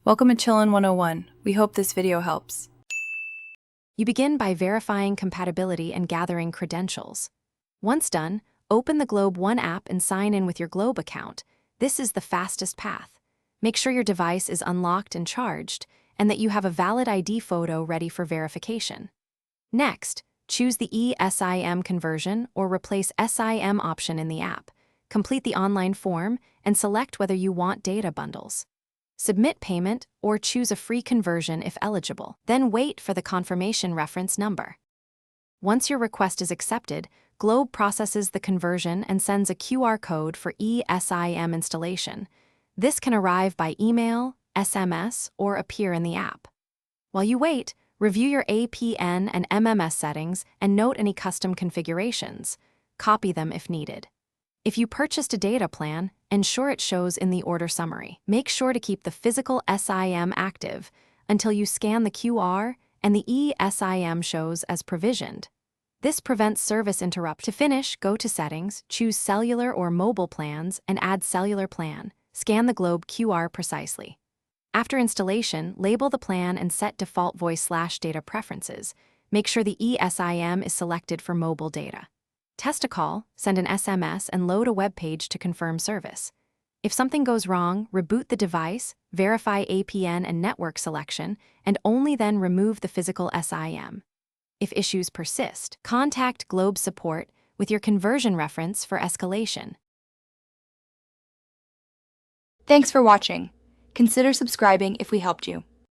Welcome to Chillin' 101. We hope this video helps. You begin by verifying compatibility and gathering credentials. Once done, open the Globe One app and sign in with your Globe account. This is the fastest path. Make sure your device is unlocked and charged, and that you have a valid ID photo ready for verification. Next, choose the eSIM conversion or replace SIM option in the app. Complete the online form and select whether you want data bundles. Submit payment or choose a free conversion if eligible. Then wait for the confirmation reference number. Once your request is accepted, Globe processes the conversion and sends a QR code for eSIM installation. This can arrive by email, SMS, or appear in the app. While you wait, review your APN and MMS settings and note any custom configurations. Copy them if needed. If you purchased a data plan, ensure it shows in the order summary. Make sure to keep the physical SIM active until you scan the QR and the eSIM shows as provisioned. This prevents service interrupt. To finish, go to Settings, choose Cellular or Mobile Plans, and add Cellular Plan. Scan the Globe QR precisely. After installation, label the plan and set default voice/data preferences. Make sure the eSIM is selected for mobile data. Test a call, send an SMS, and load a web page to confirm service. If something goes wrong, reboot the device, verify APN and network selection, and only then remove the physical SIM. If issues persist, contact Globe support with your conversion reference for escalation. Thanks for watching. Consider subscribing if we helped you.